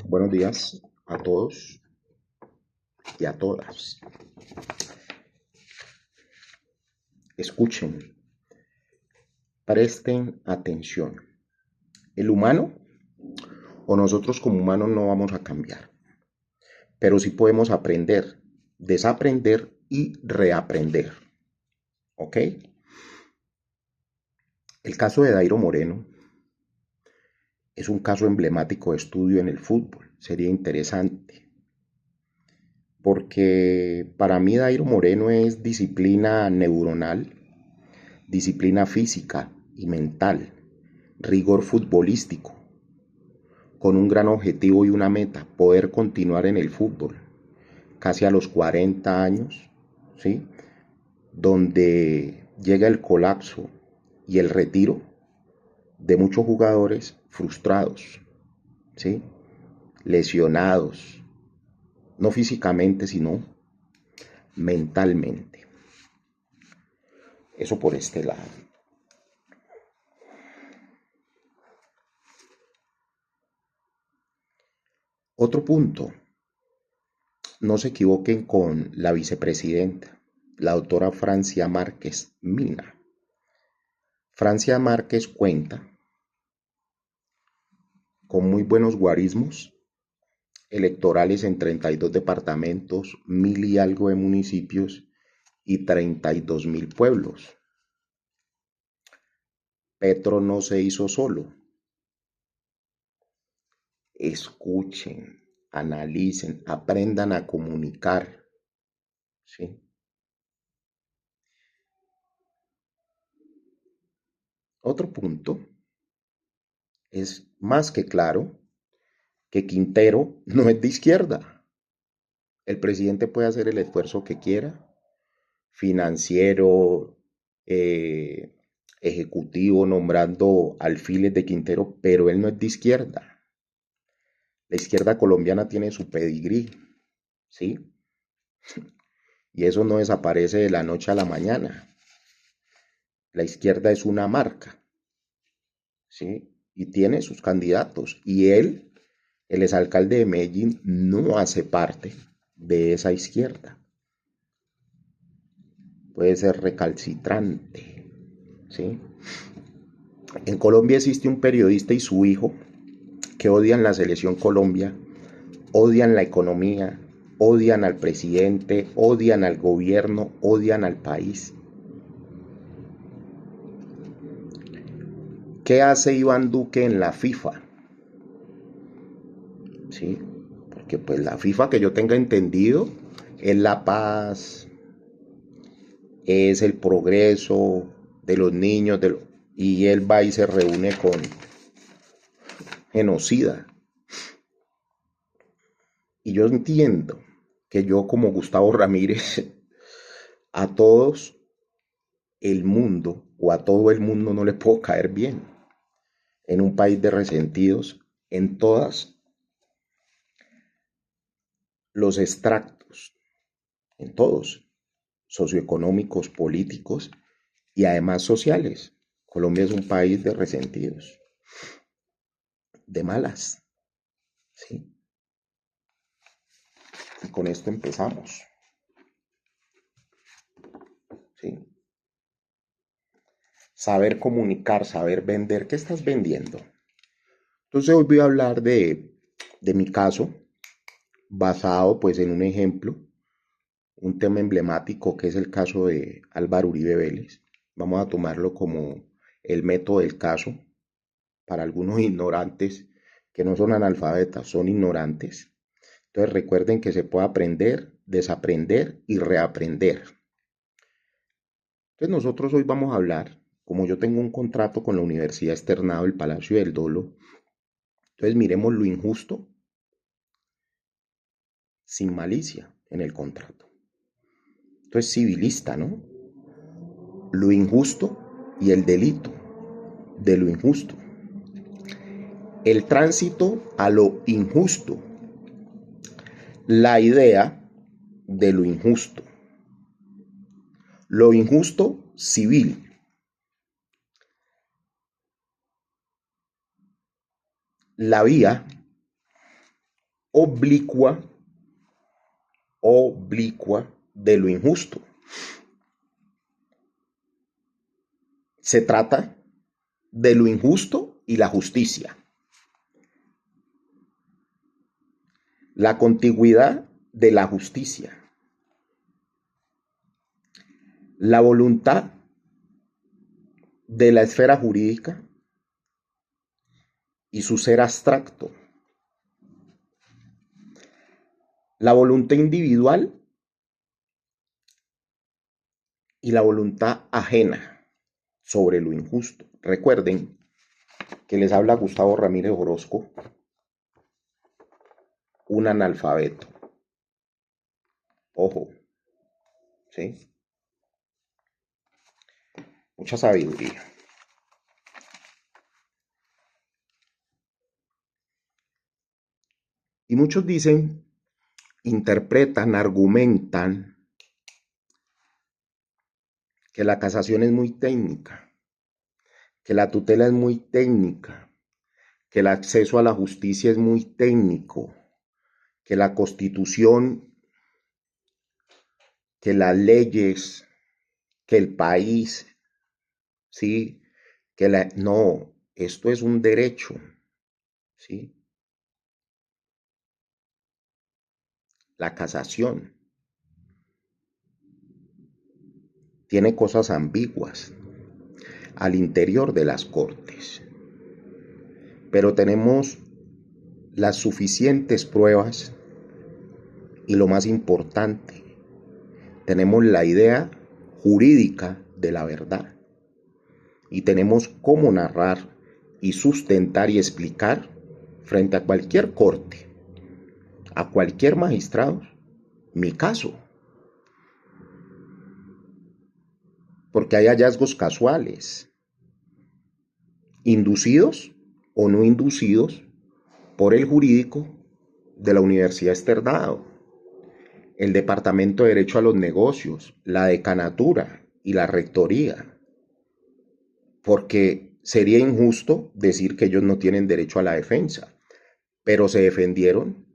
Buenos días a todos y a todas. Escuchen, presten atención. El humano o nosotros como humanos no vamos a cambiar, pero sí podemos aprender, desaprender y reaprender. ¿Ok? El caso de Dairo Moreno es un caso emblemático de estudio en el fútbol. Sería interesante. Porque para mí Dairo Moreno es disciplina neuronal, disciplina física y mental, rigor futbolístico, con un gran objetivo y una meta, poder continuar en el fútbol, casi a los 40 años, ¿sí? Donde llega el colapso y el retiro de muchos jugadores frustrados, ¿sí? Lesionados, no físicamente, sino mentalmente. Eso por este lado. Otro punto, no se equivoquen con la vicepresidenta, la doctora Francia Márquez Mina. Francia Márquez cuenta con muy buenos guarismos electorales en 32 departamentos, 1000 y algo de municipios y 32.000 pueblos. Petro no se hizo solo. Escuchen, analicen, aprendan a comunicar, ¿sí? Otro punto es más que claro que Quintero no es de izquierda. El presidente puede hacer el esfuerzo que quiera, financiero, eh, ejecutivo, nombrando alfiles de Quintero, pero él no es de izquierda. La izquierda colombiana tiene su pedigrí, ¿sí? Y eso no desaparece de la noche a la mañana. La izquierda es una marca, ¿sí? Y tiene sus candidatos. Y él, el exalcalde de Medellín, no hace parte de esa izquierda. Puede ser recalcitrante, ¿sí? En Colombia existe un periodista y su hijo que odian la selección Colombia, odian la economía, odian al presidente, odian al gobierno, odian al país. ¿Qué hace Iván Duque en la FIFA? ¿Sí? Porque pues la FIFA, que yo tenga entendido, es la paz, es el progreso de los niños, y él va y se reúne con genocida. Y yo entiendo que yo como Gustavo Ramírez, a todos el mundo o a todo el mundo no le puedo caer bien. En un país de resentidos, en todas los extractos, en todos, socioeconómicos, políticos y además sociales. Colombia es un país de resentidos, de malas, ¿sí? Y con esto empezamos, ¿sí? Saber comunicar, saber vender. ¿Qué estás vendiendo? Entonces hoy voy a hablar de mi caso, basado pues en un ejemplo, un tema emblemático que es el caso de Álvaro Uribe Vélez. Vamos a tomarlo como el método del caso para algunos ignorantes que no son analfabetas, son ignorantes. Entonces recuerden que se puede aprender, desaprender y reaprender. Entonces nosotros hoy vamos a hablar, como yo tengo un contrato con la Universidad Externado del Palacio del Dolo, entonces miremos lo injusto sin malicia en el contrato. Entonces civilista, ¿no? Lo injusto y el delito de lo injusto. El tránsito a lo injusto. La idea de lo injusto. Lo injusto civil. La vía oblicua, oblicua de lo injusto. Se trata de lo injusto y la justicia. La contigüidad de la justicia. La voluntad de la esfera jurídica y su ser abstracto. La voluntad individual y la voluntad ajena sobre lo injusto. Recuerden que les habla Gustavo Ramírez Orozco, un analfabeto. Ojo, ¿sí? Mucha sabiduría. Y muchos dicen, interpretan, argumentan que la casación es muy técnica, que la tutela es muy técnica, que el acceso a la justicia es muy técnico, que la Constitución, que las leyes, que el país, ¿sí? No, esto es un derecho, ¿sí? La casación tiene cosas ambiguas al interior de las cortes, pero tenemos las suficientes pruebas y lo más importante, tenemos la idea jurídica de la verdad y tenemos cómo narrar y sustentar y explicar frente a cualquier corte, a cualquier magistrado, mi caso. Porque hay hallazgos casuales, inducidos o no inducidos por el jurídico de la Universidad Externado, el Departamento de Derecho a los Negocios, la decanatura y la rectoría. Porque sería injusto decir que ellos no tienen derecho a la defensa, pero se defendieron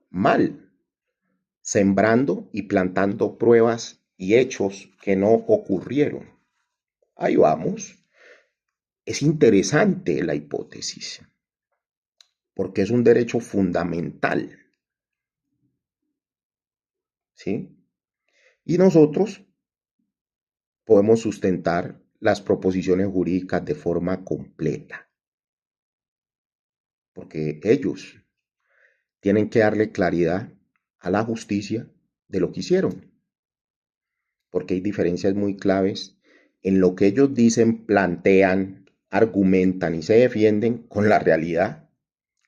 mal, sembrando y plantando pruebas y hechos que no ocurrieron. Ahí vamos. Es interesante la hipótesis, porque es un derecho fundamental, ¿sí? Y nosotros podemos sustentar las proposiciones jurídicas de forma completa, porque ellos tienen que darle claridad a la justicia de lo que hicieron, porque hay diferencias muy claves en lo que ellos dicen, plantean, argumentan y se defienden con la realidad,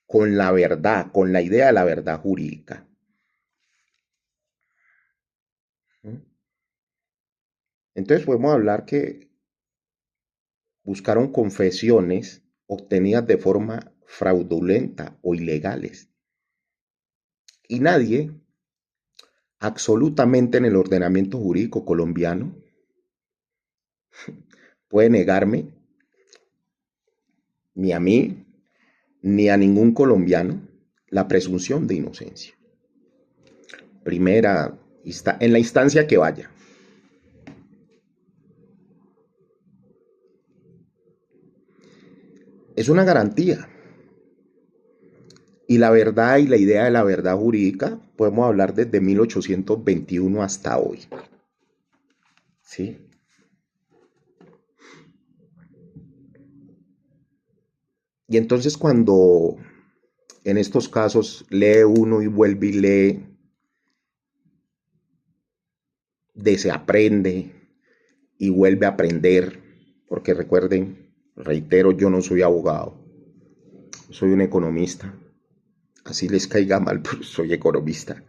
con la verdad, con la idea de la verdad jurídica. Entonces podemos hablar que buscaron confesiones obtenidas de forma fraudulenta o ilegales. Y nadie, absolutamente en el ordenamiento jurídico colombiano, puede negarme, ni a mí, ni a ningún colombiano, la presunción de inocencia. Primera, en la instancia que vaya. Es una garantía. Y la verdad y la idea de la verdad jurídica podemos hablar desde 1821 hasta hoy. ¿Sí? Y entonces cuando en estos casos lee uno y vuelve y lee, desaprende y vuelve a aprender, porque recuerden, reitero, yo no soy abogado, soy un economista, así les caiga mal, pero soy economista.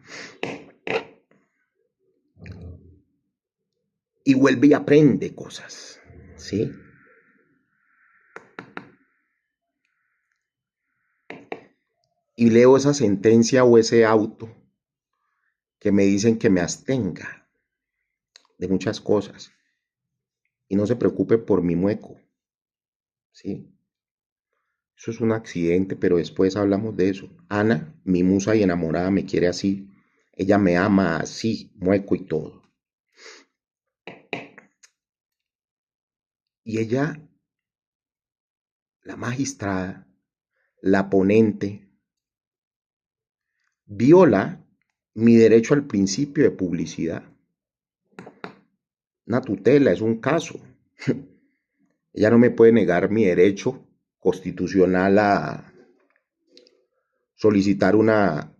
Y vuelve y aprende cosas, ¿sí? Y leo esa sentencia o ese auto que me dicen que me abstenga de muchas cosas y no se preocupe por mi mueco, ¿sí? Eso es un accidente, pero después hablamos de eso. Ana, mi musa y enamorada, me quiere así. Ella me ama así, mueco y todo. Y ella, la magistrada, la ponente, viola mi derecho al principio de publicidad. Una tutela, es un caso. Ella no me puede negar mi derecho constitucional a solicitar una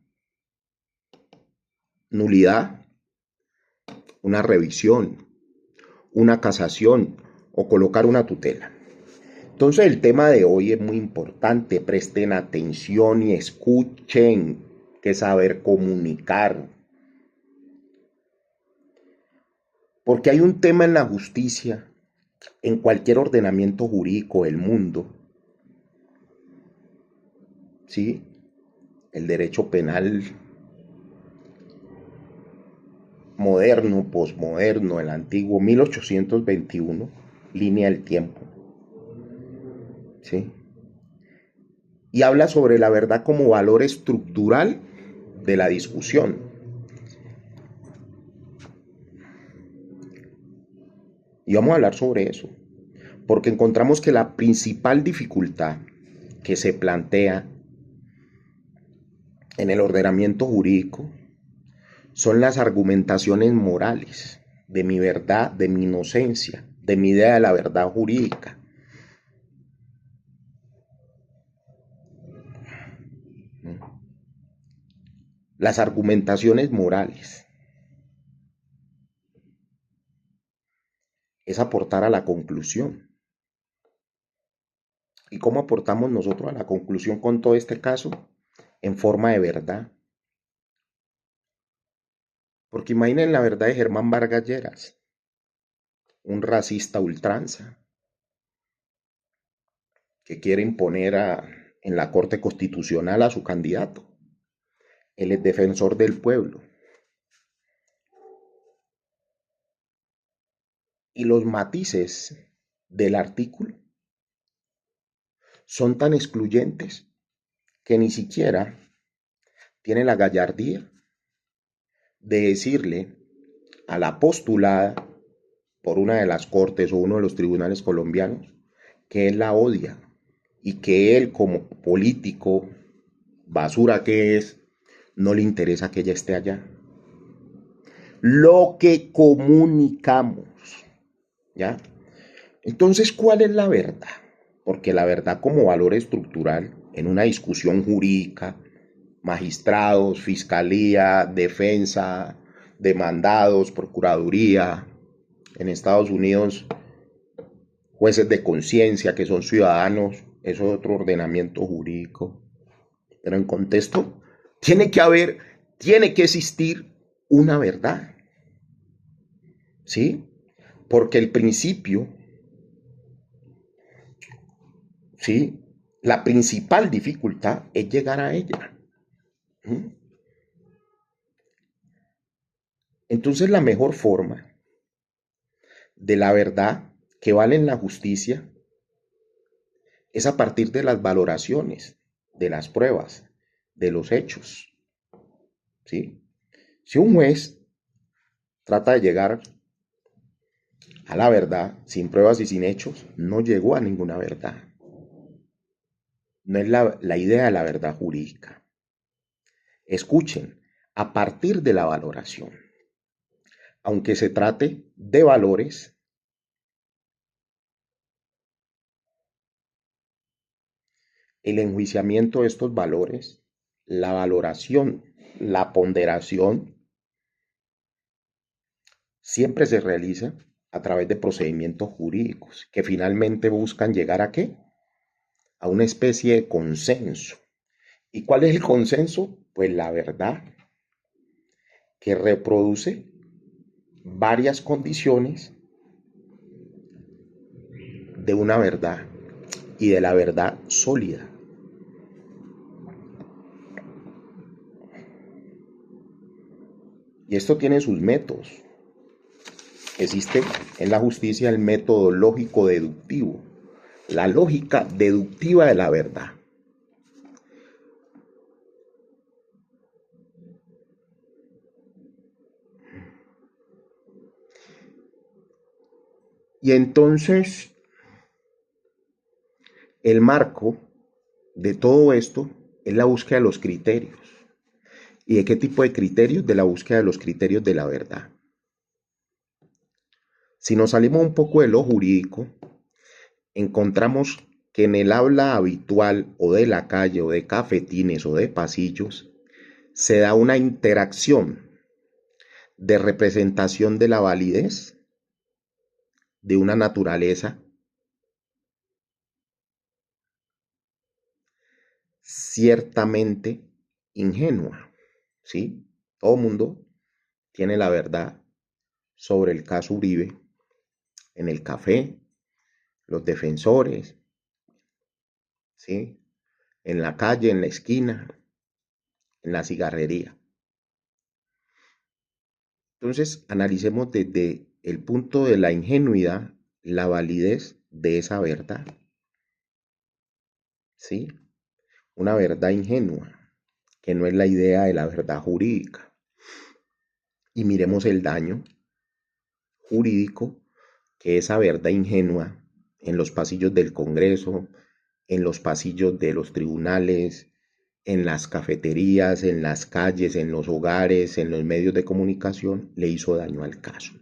nulidad, una revisión, una casación o colocar una tutela. Entonces el tema de hoy es muy importante, presten atención y escuchen, que saber comunicar. Porque hay un tema en la justicia, en cualquier ordenamiento jurídico del mundo, ¿sí? El derecho penal moderno, posmoderno, el antiguo 1821, línea del tiempo, ¿sí? Y habla sobre la verdad como valor estructural de la discusión. Y vamos a hablar sobre eso, porque encontramos que la principal dificultad que se plantea en el ordenamiento jurídico son las argumentaciones morales de mi verdad, de mi inocencia, de mi idea de la verdad jurídica. Las argumentaciones morales es aportar a la conclusión. ¿Y cómo aportamos nosotros a la conclusión con todo este caso? En forma de verdad. Porque imaginen la verdad de Germán Vargas Lleras, un racista ultranza que quiere imponer en la Corte Constitucional a su candidato. Él es defensor del pueblo. Y los matices del artículo son tan excluyentes que ni siquiera tiene la gallardía de decirle a la postulada por una de las cortes o uno de los tribunales colombianos que él la odia y que él, como político basura que es, no le interesa que ella esté allá. Lo que comunicamos, ¿ya? Entonces, ¿cuál es la verdad? Porque la verdad como valor estructural en una discusión jurídica, magistrados, fiscalía, defensa, demandados, procuraduría, en Estados Unidos, jueces de conciencia que son ciudadanos, eso es otro ordenamiento jurídico. Pero en contexto, tiene que existir una verdad, ¿sí? Porque el principio, ¿sí? La principal dificultad es llegar a ella. Entonces la mejor forma de la verdad que vale en la justicia es a partir de las valoraciones, de las pruebas, de los hechos, ¿sí? Si un juez trata de llegar a la verdad sin pruebas y sin hechos, no llegó a ninguna verdad. No es la idea de la verdad jurídica. Escuchen, a partir de la valoración, aunque se trate de valores, el enjuiciamiento de estos valores, la valoración, la ponderación, siempre se realiza a través de procedimientos jurídicos que finalmente buscan llegar ¿a qué? A una especie de consenso. ¿Y cuál es el consenso? Pues la verdad, que reproduce varias condiciones de una verdad y de la verdad sólida. Y esto tiene sus métodos. Existe en la justicia el método lógico deductivo, la lógica deductiva de la verdad. Y entonces, el marco de todo esto es la búsqueda de los criterios. ¿Y de qué tipo de criterios? De la búsqueda de los criterios de la verdad. Si nos salimos un poco de lo jurídico, encontramos que en el habla habitual o de la calle o de cafetines o de pasillos se da una interacción de representación de la validez de una naturaleza ciertamente ingenua, ¿sí? Todo mundo tiene la verdad sobre el caso Uribe en el café, los defensores, ¿sí? En la calle, en la esquina, en la cigarrería. Entonces, analicemos desde el punto de la ingenuidad la validez de esa verdad, ¿sí? Una verdad ingenua, que no es la idea de la verdad jurídica. Y miremos el daño jurídico que esa verdad ingenua en los pasillos del Congreso, en los pasillos de los tribunales, en las cafeterías, en las calles, en los hogares, en los medios de comunicación, le hizo daño al caso.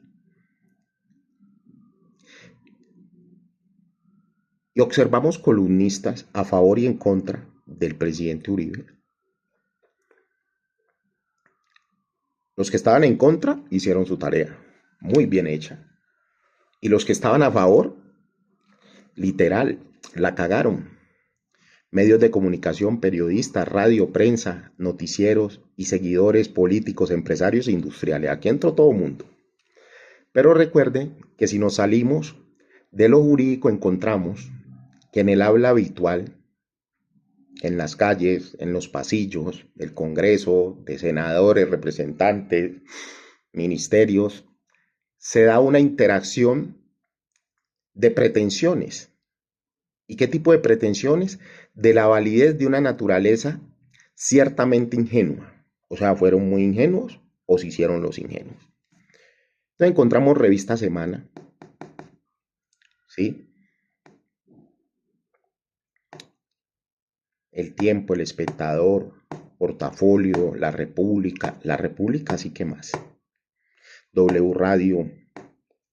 Y observamos columnistas a favor y en contra del presidente Uribe. Los que estaban en contra hicieron su tarea, muy bien hecha. Y los que estaban a favor, literal, la cagaron. Medios de comunicación, periodistas, radio, prensa, noticieros y seguidores políticos, empresarios e industriales. Aquí entró todo el mundo. Pero recuerden que si nos salimos de lo jurídico encontramos que en el habla habitual, en las calles, en los pasillos del Congreso, de senadores, representantes, ministerios, se da una interacción de pretensiones. ¿Y qué tipo de pretensiones? De la validez de una naturaleza ciertamente ingenua. O sea, fueron muy ingenuos o se hicieron los ingenuos. Entonces encontramos Revista Semana, ¿sí? El Tiempo, El Espectador, Portafolio, La República sí que más. W Radio,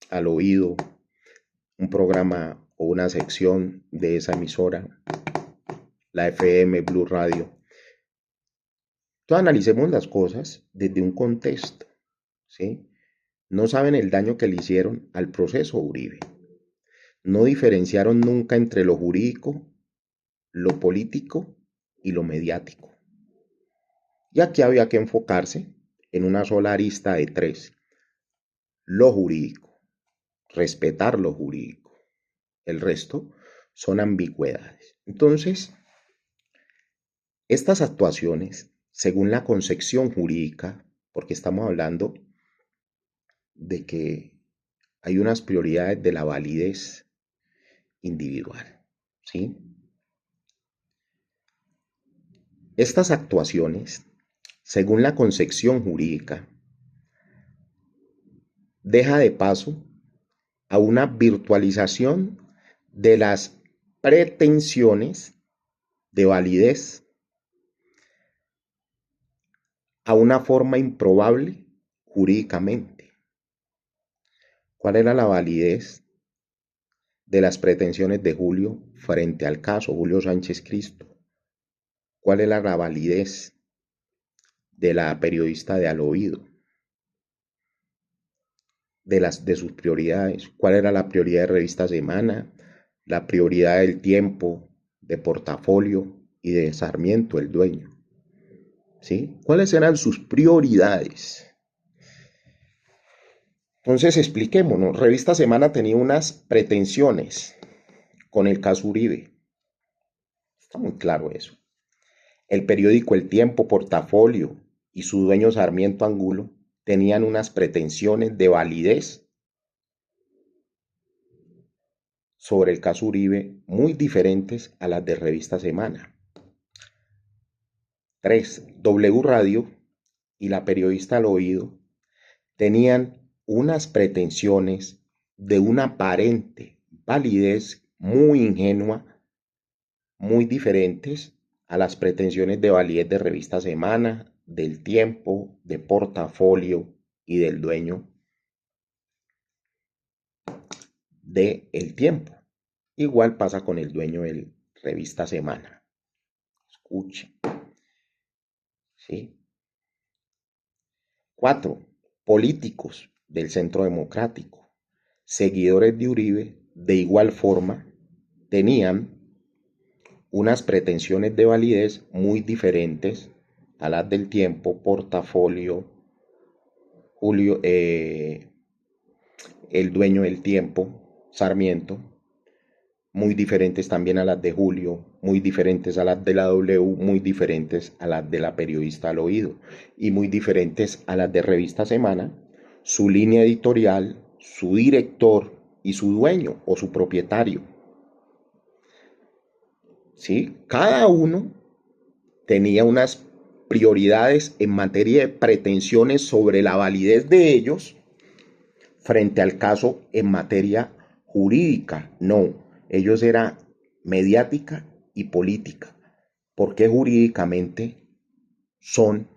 Al Oído, un programa o una sección de esa emisora, la FM, Blue Radio. Entonces analicemos las cosas desde un contexto, ¿sí? No saben el daño que le hicieron al proceso Uribe. No diferenciaron nunca entre lo jurídico, lo político y lo mediático. Y aquí había que enfocarse en una sola arista de tres: lo jurídico, respetar lo jurídico. El resto son ambigüedades. Entonces, estas actuaciones, según la concepción jurídica, porque estamos hablando de que hay unas prioridades de la validez individual, ¿sí? Estas actuaciones, según la concepción jurídica, deja de paso a una virtualización de las pretensiones de validez a una forma improbable jurídicamente. ¿Cuál era la validez de las pretensiones de Julio frente al caso Julio Sánchez Cristo? ¿Cuál era la validez de la periodista de Al Oído? De sus prioridades. ¿Cuál era la prioridad de Revista Semana? La prioridad del Tiempo, de Portafolio y de Sarmiento, el dueño. ¿Sí? ¿Cuáles eran sus prioridades? Entonces expliquémonos. Revista Semana tenía unas pretensiones con el caso Uribe. Está muy claro eso. El periódico El Tiempo, Portafolio y su dueño Sarmiento Angulo tenían unas pretensiones de validez sobre el caso Uribe muy diferentes a las de Revista Semana. 3. W Radio y la periodista Al Oído tenían unas pretensiones de una aparente validez muy ingenua, muy diferentes a las pretensiones de validez de Revista Semana, del Tiempo, de Portafolio y del dueño de El Tiempo. Igual pasa con el dueño de Revista Semana. Escuche. ¿Sí? 4. Políticos del Centro Democrático, seguidores de Uribe, de igual forma, tenían unas pretensiones de validez muy diferentes a las del Tiempo, Portafolio, Julio, el dueño del Tiempo, Sarmiento, muy diferentes también a las de Julio, muy diferentes a las de la W, muy diferentes a las de la periodista Al Oído y muy diferentes a las de Revista Semana, su línea editorial, su director y su dueño o su propietario. ¿Sí? Cada uno tenía unas prioridades en materia de pretensiones sobre la validez de ellos frente al caso en materia jurídica. No, ellos eran mediática y política, porque jurídicamente son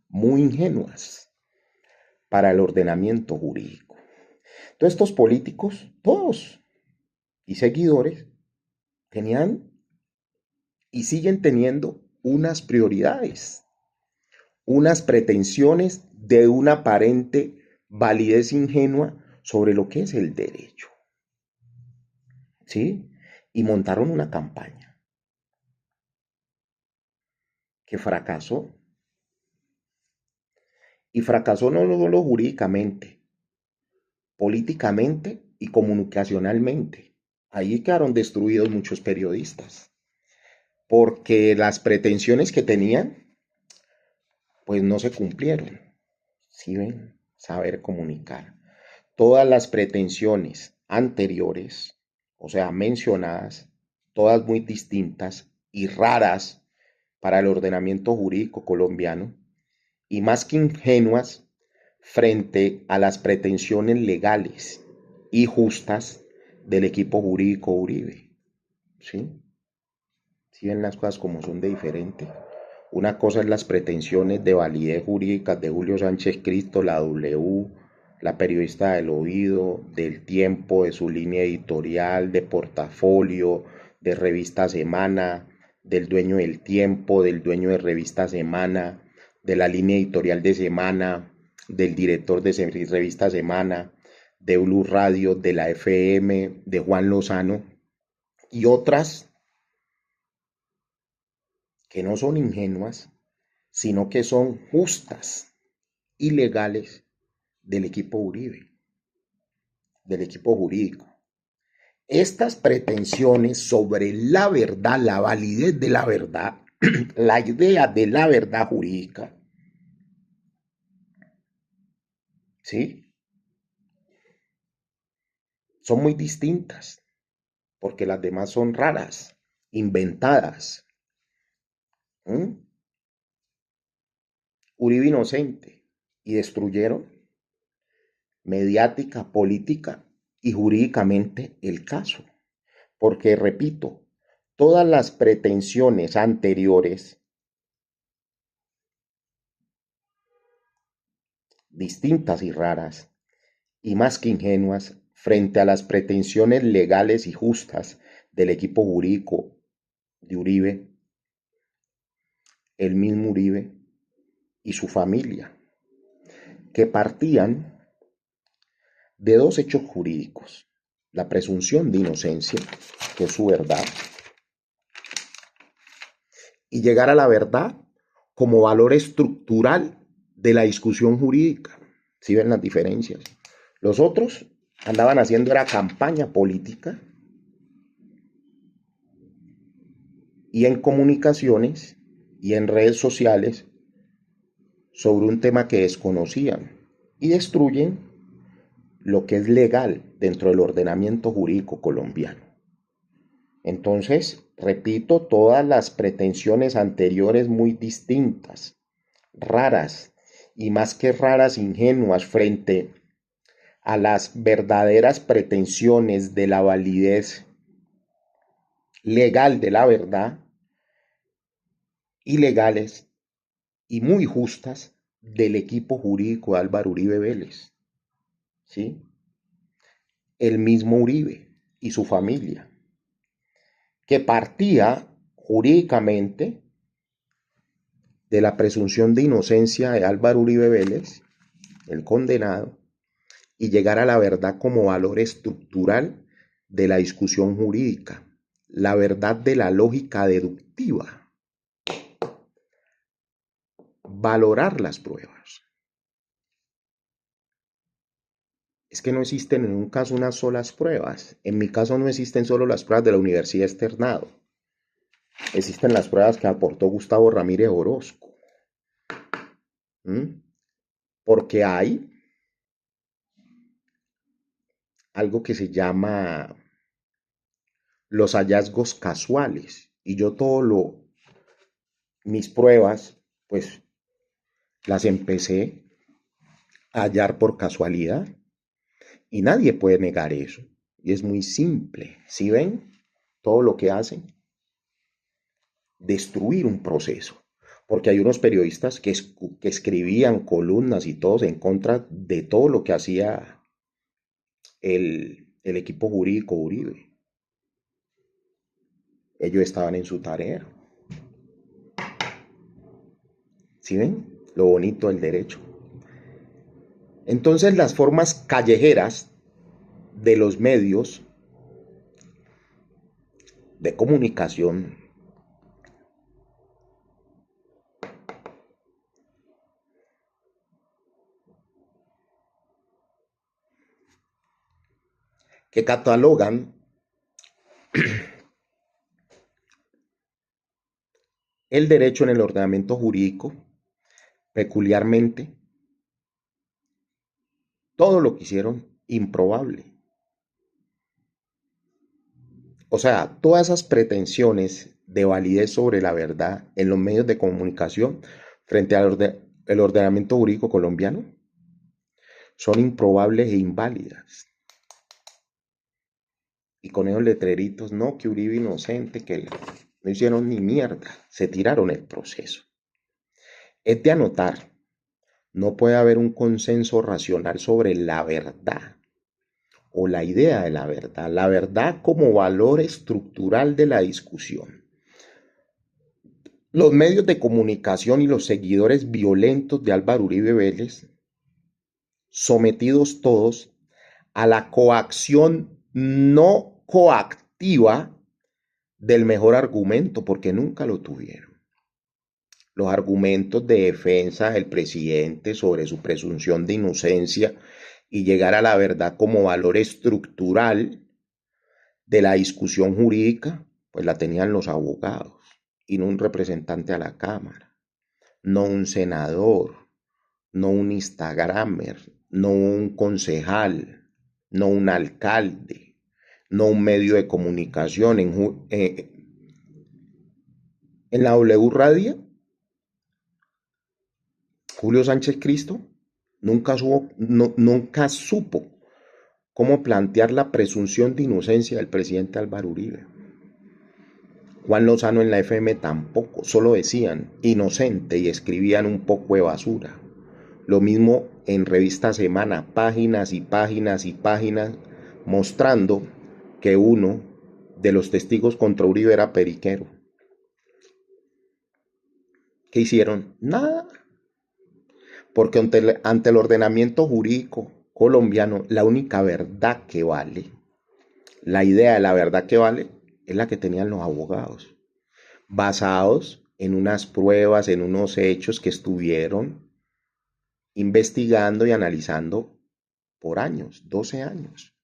muy ingenuas para el ordenamiento jurídico. Entonces estos políticos, todos y seguidores, tenían y siguen teniendo unas prioridades, unas pretensiones de una aparente validez ingenua sobre lo que es el derecho. ¿Sí? Y montaron una campaña que fracasó. Y fracasó no solo jurídicamente, políticamente y comunicacionalmente. Ahí quedaron destruidos muchos periodistas, porque las pretensiones que tenían, pues no se cumplieron. ¿Sí ven? Saber comunicar. Todas las pretensiones anteriores, o sea, mencionadas, todas muy distintas y raras para el ordenamiento jurídico colombiano, y más que ingenuas frente a las pretensiones legales y justas del equipo jurídico Uribe. ¿Sí? ¿Sí ven las cosas como son de diferente? Una cosa es las pretensiones de validez jurídica de Julio Sánchez Cristo, la W, la periodista del Oído, del Tiempo, de su línea editorial, de Portafolio, de Revista Semana, del dueño del Tiempo, del dueño de Revista Semana, de la línea editorial de Semana, del director de Revista Semana, de Blue Radio, de la FM, de Juan Lozano, y otras que no son ingenuas, sino que son justas y legales del equipo Uribe, del equipo jurídico. Estas pretensiones sobre la verdad, la validez de la verdad, la idea de la verdad jurídica, ¿sí? Son muy distintas, porque las demás son raras, inventadas. Uribe inocente, y destruyeron mediática, política y jurídicamente el caso. Porque, repito, todas las pretensiones anteriores, distintas y raras, y más que ingenuas, frente a las pretensiones legales y justas del equipo jurídico de Uribe, el mismo Uribe y su familia, que partían de dos hechos jurídicos: la presunción de inocencia, que es su verdad, y llegar a la verdad como valor estructural de la discusión jurídica. ¿Sí ven las diferencias? Los otros andaban haciendo era campaña política y en comunicaciones y en redes sociales sobre un tema que desconocían, y destruyen lo que es legal dentro del ordenamiento jurídico colombiano. Entonces, repito, todas las pretensiones anteriores muy distintas, raras y más que raras, ingenuas frente a las verdaderas pretensiones de la validez legal de la verdad, ilegales y muy justas del equipo jurídico de Álvaro Uribe Vélez, ¿sí? El mismo Uribe y su familia, que partía jurídicamente de la presunción de inocencia de Álvaro Uribe Vélez, el condenado, y llegar a la verdad como valor estructural de la discusión jurídica, la verdad de la lógica deductiva, valorar las pruebas. Es que no existen en un caso unas solas pruebas. En mi caso no existen solo las pruebas de la Universidad Externado. Existen las pruebas que aportó Gustavo Ramírez Orozco. Porque hay algo que se llama los hallazgos casuales. Y yo mis pruebas, pues las empecé a hallar por casualidad. Y nadie puede negar eso. Y es muy simple. ¿Sí ven todo lo que hacen? Destruir un proceso. Porque hay unos periodistas que escribían columnas y todos en contra de todo lo que hacía el equipo jurídico Uribe. Ellos estaban en su tarea. ¿Sí ven? Lo bonito del derecho. Entonces las formas callejeras de los medios de comunicación que catalogan el derecho en el ordenamiento jurídico, peculiarmente, todo lo que hicieron improbable. O sea, todas esas pretensiones de validez sobre la verdad en los medios de comunicación frente al el ordenamiento jurídico colombiano son improbables e inválidas. Y con esos letreritos, no, que Uribe inocente, que no hicieron ni mierda, se tiraron el proceso. Es de anotar, no puede haber un consenso racional sobre la verdad o la idea de la verdad como valor estructural de la discusión. Los medios de comunicación y los seguidores violentos de Álvaro Uribe Vélez, sometidos todos a la coacción no coactiva del mejor argumento, porque nunca lo tuvieron. Los argumentos de defensa del presidente sobre su presunción de inocencia y llegar a la verdad como valor estructural de la discusión jurídica, pues la tenían los abogados y no un representante a la Cámara, no un senador, no un instagramer, no un concejal, no un alcalde, no un medio de comunicación. En la W Radio, Julio Sánchez Cristo nunca supo cómo plantear la presunción de inocencia del presidente Álvaro Uribe. Juan Lozano en la FM tampoco, solo decían inocente y escribían un poco de basura. Lo mismo en Revista Semana, páginas y páginas y páginas mostrando que uno de los testigos contra Uribe era periquero. ¿Qué hicieron? Nada. Porque ante el ordenamiento jurídico colombiano, la única verdad que vale, la idea de la verdad que vale, es la que tenían los abogados, basados en unas pruebas, en unos hechos que estuvieron investigando y analizando por años, 12 años.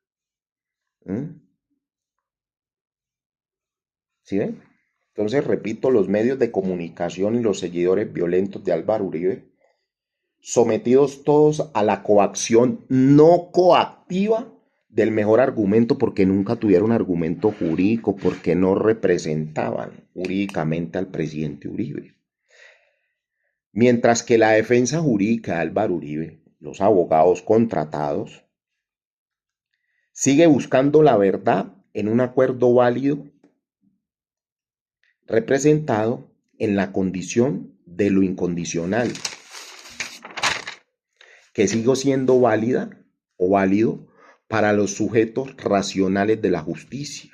¿Sí ven? Entonces, repito, los medios de comunicación y los seguidores violentos de Álvaro Uribe sometidos todos a la coacción no coactiva del mejor argumento, porque nunca tuvieron argumento jurídico, porque no representaban jurídicamente al presidente Uribe. Mientras que la defensa jurídica de Álvaro Uribe, los abogados contratados, sigue buscando la verdad en un acuerdo válido representado en la condición de lo incondicional, que sigue siendo válida o válido para los sujetos racionales de la justicia,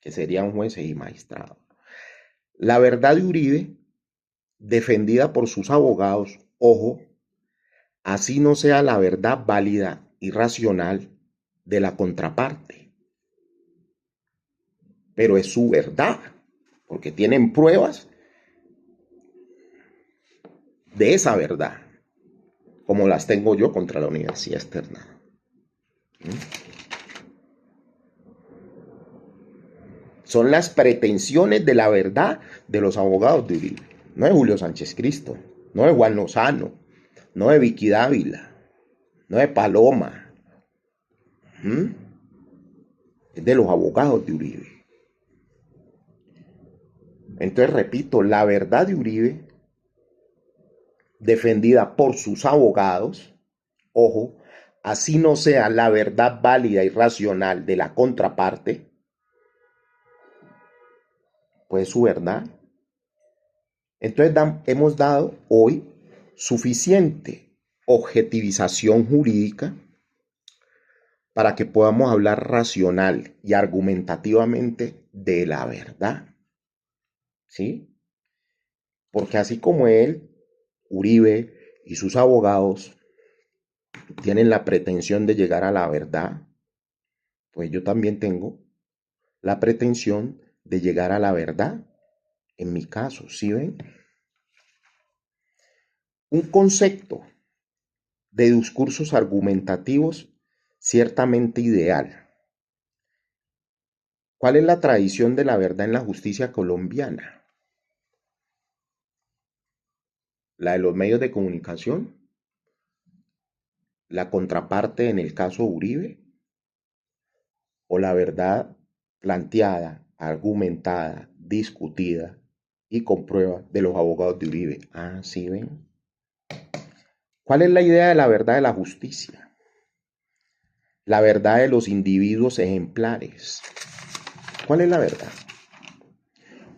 que serían jueces y magistrados. La verdad de Uribe, defendida por sus abogados, ojo, así no sea la verdad válida y racional de la contraparte, pero es su verdad, porque tienen pruebas de esa verdad, como las tengo yo contra la Universidad Externada. Son las pretensiones de la verdad de los abogados de Uribe. No de Julio Sánchez Cristo, no de Juan Lozano, no de Vicky Dávila, no de Paloma. Es de los abogados de Uribe. Entonces, repito, la verdad de Uribe, defendida por sus abogados, ojo, así no sea la verdad válida y racional de la contraparte, pues su verdad. Entonces hemos dado hoy suficiente objetivización jurídica para que podamos hablar racional y argumentativamente de la verdad. ¿Sí? Porque así como él, Uribe y sus abogados tienen la pretensión de llegar a la verdad, pues yo también tengo la pretensión de llegar a la verdad. En mi caso, ¿sí ven? Un concepto de discursos argumentativos ciertamente ideal. ¿Cuál es la tradición de la verdad en la justicia colombiana? La de los medios de comunicación, la contraparte en el caso Uribe, o la verdad planteada, argumentada, discutida y con pruebas de los abogados de Uribe. Ah, ¿sí ven? ¿Cuál es la idea de la verdad de la justicia? La verdad de los individuos ejemplares. ¿Cuál es la verdad?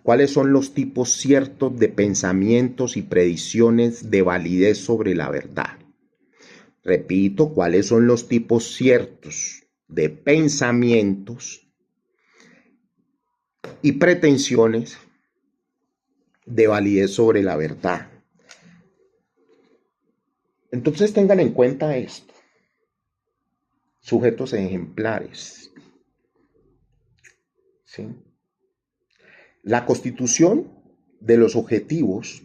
¿Cuáles son los tipos ciertos de pensamientos y predicciones de validez sobre la verdad? Repito, ¿cuáles son los tipos ciertos de pensamientos y pretensiones de validez sobre la verdad? Entonces tengan en cuenta esto. Sujetos ejemplares. ¿Sí? La constitución de los objetivos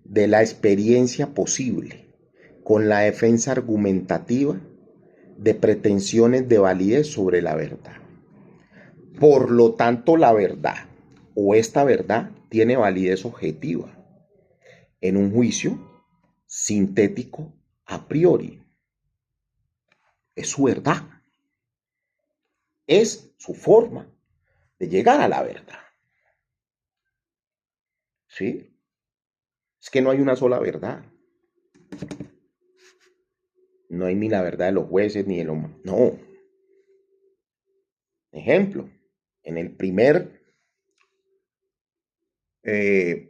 de la experiencia posible con la defensa argumentativa de pretensiones de validez sobre la verdad. Por lo tanto, la verdad o esta verdad tiene validez objetiva en un juicio sintético a priori. Es su verdad. Es su forma de llegar a la verdad. ¿Sí? Es que no hay una sola verdad. No hay ni la verdad de los jueces ni de los... No. Ejemplo, en el primer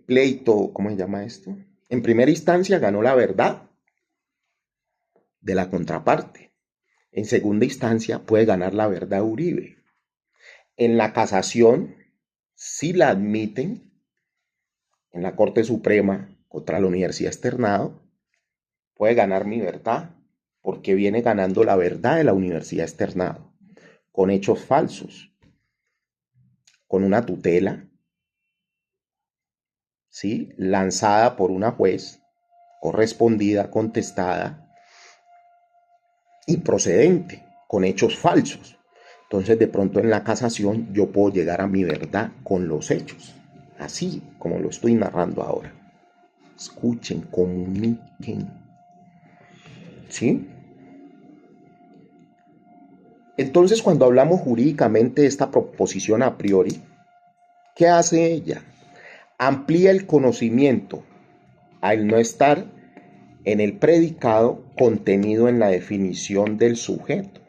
pleito, ¿cómo se llama esto? En primera instancia ganó la verdad de la contraparte. En segunda instancia puede ganar la verdad Uribe. En la casación, si la admiten, en la Corte Suprema contra la Universidad Externado, puede ganar mi verdad, porque viene ganando la verdad de la Universidad Externado, con hechos falsos, con una tutela, ¿sí? Lanzada por una juez, correspondida, contestada y procedente, con hechos falsos. Entonces, de pronto en la casación yo puedo llegar a mi verdad con los hechos, así como lo estoy narrando ahora. Escuchen, comuniquen. ¿Sí? Entonces, cuando hablamos jurídicamente de esta proposición a priori, ¿qué hace ella? Amplía el conocimiento al no estar en el predicado contenido en la definición del sujeto,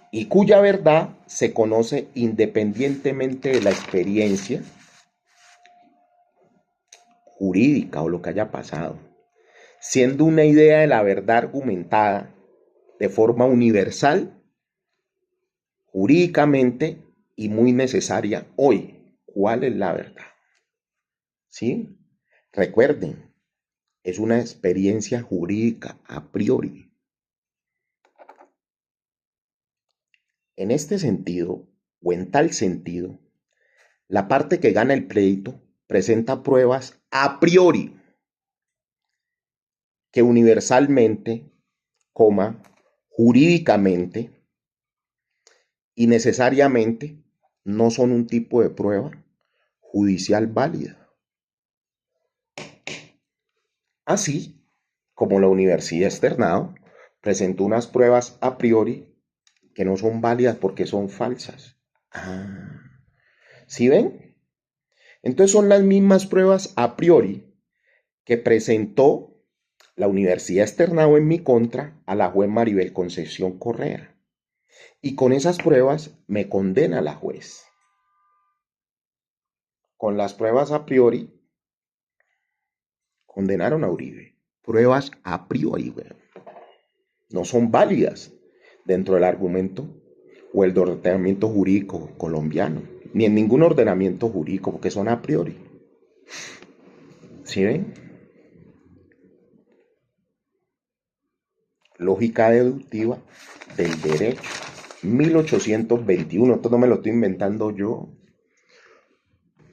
y cuya verdad se conoce independientemente de la experiencia jurídica o lo que haya pasado, siendo una idea de la verdad argumentada de forma universal, jurídicamente y muy necesaria hoy. ¿Cuál es la verdad? ¿Sí? Recuerden, es una experiencia jurídica a priori. En este sentido, o en tal sentido, la parte que gana el pleito presenta pruebas a priori que universalmente, jurídicamente y necesariamente no son un tipo de prueba judicial válida. Así como la Universidad Externado presentó unas pruebas a priori que no son válidas porque son falsas. ¿Sí ven? Entonces son las mismas pruebas a priori que presentó la Universidad Externado en mi contra a la juez Maribel Concepción Correa. Y con esas pruebas me condena la juez. Con las pruebas a priori condenaron a Uribe. Pruebas a priori, güey. No son válidas dentro del argumento o el ordenamiento jurídico colombiano, ni en ningún ordenamiento jurídico, porque son a priori. ¿Sí ven? Lógica deductiva del derecho. 1821, esto no me lo estoy inventando yo.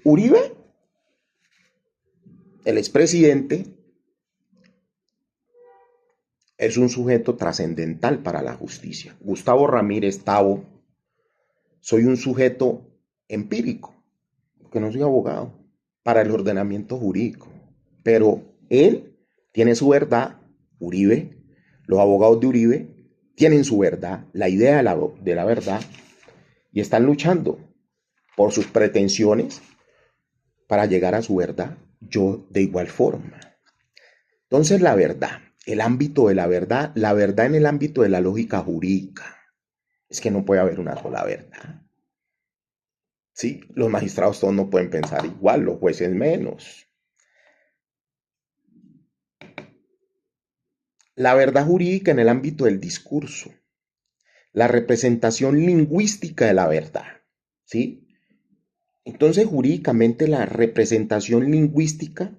Uribe, el expresidente, es un sujeto trascendental para la justicia. Gustavo Ramírez Tabo, soy un sujeto empírico, porque no soy abogado, para el ordenamiento jurídico. Pero él tiene su verdad, Uribe, los abogados de Uribe tienen su verdad, la idea de la verdad, y están luchando por sus pretensiones para llegar a su verdad. Yo de igual forma. Entonces la verdad, el ámbito de la verdad en el ámbito de la lógica jurídica, es que no puede haber una sola verdad. Sí, los magistrados todos no pueden pensar igual, los jueces menos. La verdad jurídica en el ámbito del discurso, la representación lingüística de la verdad, ¿sí? Entonces, jurídicamente, la representación lingüística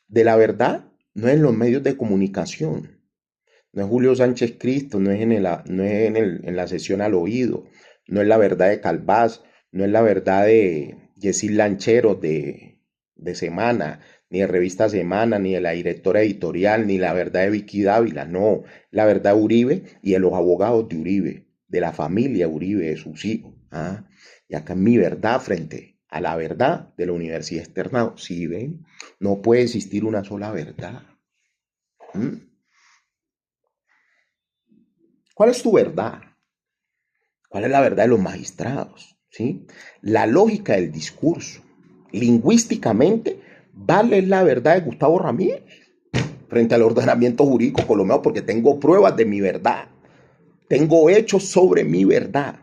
de la verdad no es en los medios de comunicación, no es Julio Sánchez Cristo, no es en la sesión al oído, no es la verdad de Calvás, no es la verdad de Yesid Lancheros de Semana, ni de Revista Semana, ni de la directora editorial, ni la verdad de Vicky Dávila, no, la verdad de Uribe y de los abogados de Uribe, de la familia Uribe, de sus hijos. Y acá mi verdad frente a la verdad de la Universidad Externado. ¿Sí ven? No puede existir una sola verdad. ¿Cuál es tu verdad? ¿Cuál es la verdad de los magistrados? ¿Sí? La lógica del discurso. Lingüísticamente, ¿vale la verdad de Gustavo Ramírez frente al ordenamiento jurídico colombiano? Porque tengo pruebas de mi verdad. Tengo hechos sobre mi verdad.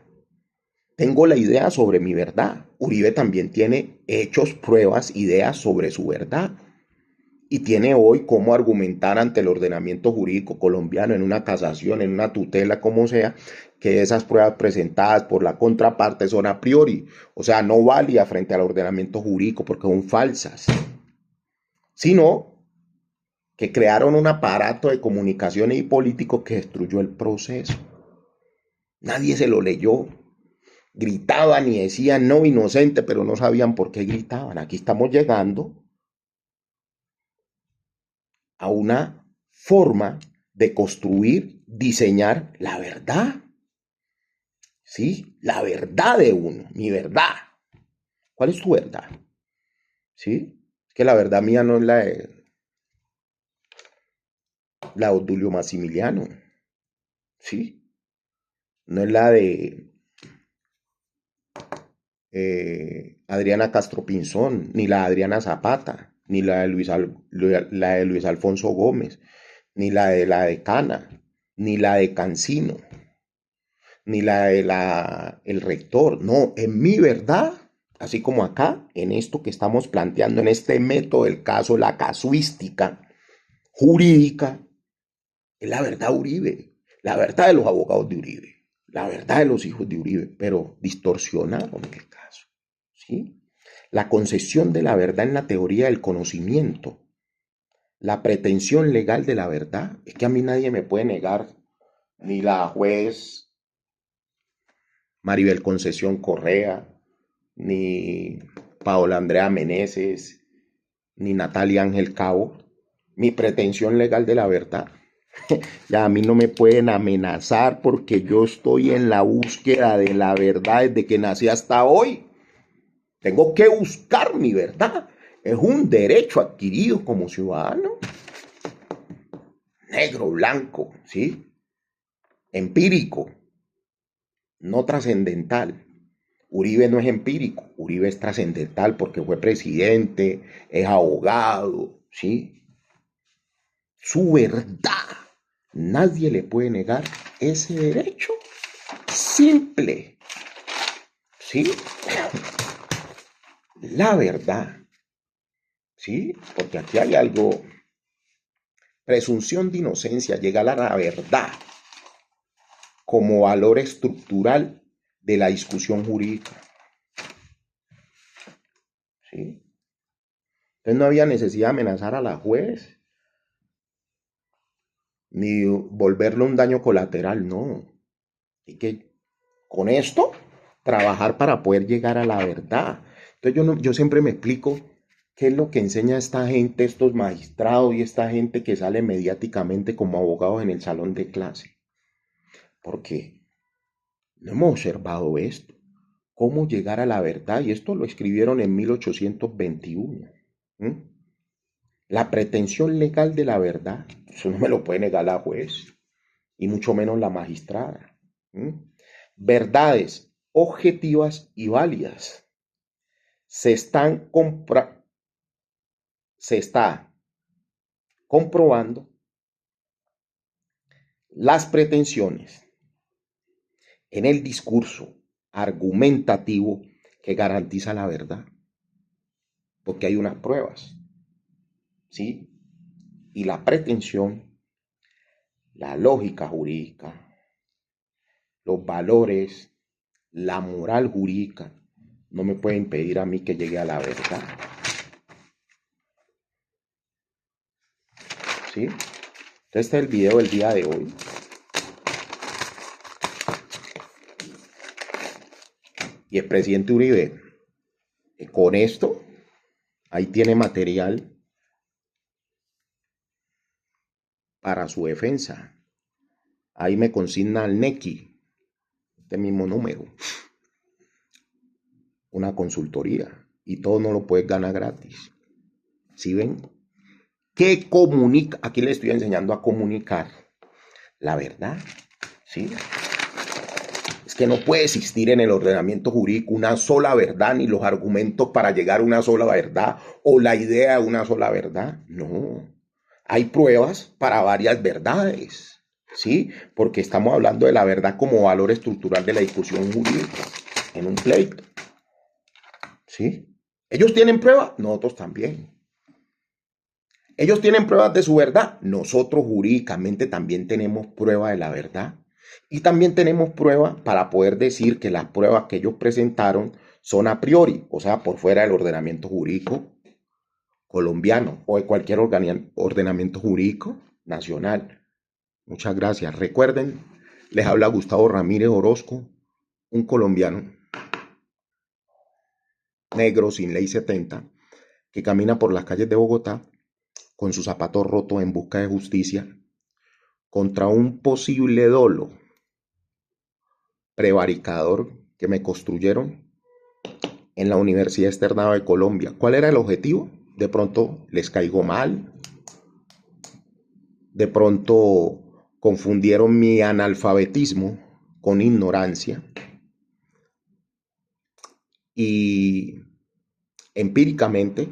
Tengo la idea sobre mi verdad. Uribe también tiene hechos, pruebas, ideas sobre su verdad. Y tiene hoy cómo argumentar ante el ordenamiento jurídico colombiano en una casación, en una tutela, como sea, que esas pruebas presentadas por la contraparte son a priori, o sea, no válidas frente al ordenamiento jurídico porque son falsas, sino que crearon un aparato de comunicaciones y político que destruyó el proceso. Nadie se lo leyó. Gritaban y decían no inocente, pero no sabían por qué gritaban. Aquí estamos llegando a una forma de construir, diseñar la verdad. ¿Sí? La verdad de uno, mi verdad. ¿Cuál es tu verdad? ¿Sí? Es que la verdad mía no es la de... La de Odulio Maximiliano, ¿sí? No es la de Adriana Castro Pinzón, ni la de Adriana Zapata, ni la de la de Luis Alfonso Gómez, ni la de Cana, ni la de Cancino, ni la de el rector. No, en mi verdad, así como acá, en esto que estamos planteando, en este método del caso, la casuística jurídica, es la verdad Uribe, la verdad de los abogados de Uribe, la verdad de los hijos de Uribe, pero distorsionaron el caso, ¿sí? La concesión de la verdad en la teoría del conocimiento, la pretensión legal de la verdad, es que a mí nadie me puede negar, ni la juez Maribel Concesión Correa, ni Paola Andrea Meneses, ni Natalia Ángel Cabo, mi pretensión legal de la verdad. Ya a mí no me pueden amenazar porque yo estoy en la búsqueda de la verdad desde que nací hasta hoy. Tengo que buscar mi verdad. Es un derecho adquirido como ciudadano. Negro, blanco, ¿sí? Empírico, no trascendental. Uribe no es empírico, Uribe es trascendental porque fue presidente, es abogado, ¿sí? Su verdad. Nadie le puede negar ese derecho simple, ¿sí? La verdad, ¿sí? Porque aquí hay algo, presunción de inocencia, llegar a la verdad como valor estructural de la discusión jurídica, ¿sí? Entonces no había necesidad de amenazar a la juez, ni volverle un daño colateral, no. Hay que, con esto, trabajar para poder llegar a la verdad. Entonces yo siempre me explico qué es lo que enseña esta gente, estos magistrados y esta gente que sale mediáticamente como abogados en el salón de clase. Porque no hemos observado esto. Cómo llegar a la verdad. Y esto lo escribieron en 1821. ¿Mm? La pretensión legal de la verdad. Eso no me lo puede negar la juez. Y mucho menos la magistrada. ¿Mm? Verdades objetivas y válidas. Se está comprobando las pretensiones en el discurso argumentativo que garantiza la verdad, porque hay unas pruebas, ¿sí? Y la pretensión, la lógica jurídica, los valores, la moral jurídica, no me puede impedir a mí que llegue a la verdad, ¿sí? Entonces este es el video del día de hoy. Y el presidente Uribe, con esto, ahí tiene material para su defensa. Ahí me consigna al NECI, este mismo número, una consultoría. Y todo no lo puedes ganar gratis. ¿Sí ven? ¿Qué comunica? Aquí le estoy enseñando a comunicar la verdad. ¿Sí? Es que no puede existir en el ordenamiento jurídico una sola verdad, ni los argumentos para llegar a una sola verdad, o la idea de una sola verdad. No. Hay pruebas para varias verdades, ¿sí? Porque estamos hablando de la verdad como valor estructural de la discusión jurídica en un pleito, ¿sí? Ellos tienen pruebas, nosotros también. Ellos tienen pruebas de su verdad, nosotros jurídicamente también tenemos prueba de la verdad. Y también tenemos prueba para poder decir que las pruebas que ellos presentaron son a priori, o sea, por fuera del ordenamiento jurídico colombiano o de cualquier ordenamiento jurídico nacional. Muchas gracias. Recuerden, les habla Gustavo Ramírez Orozco, un colombiano negro sin ley 70, que camina por las calles de Bogotá con su zapato roto en busca de justicia contra un posible dolo prevaricador que me construyeron en la Universidad Externada de Colombia. ¿Cuál era el objetivo? De pronto les caigo mal, de pronto confundieron mi analfabetismo con ignorancia y empíricamente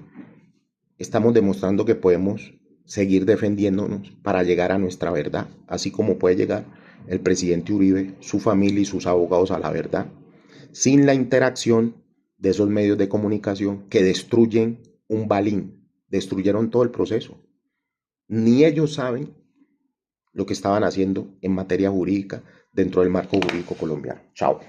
estamos demostrando que podemos seguir defendiéndonos para llegar a nuestra verdad, así como puede llegar el presidente Uribe, su familia y sus abogados a la verdad, sin la interacción de esos medios de comunicación que destruyen un balín, destruyeron todo el proceso. Ni ellos saben lo que estaban haciendo en materia jurídica dentro del marco jurídico colombiano. Chao.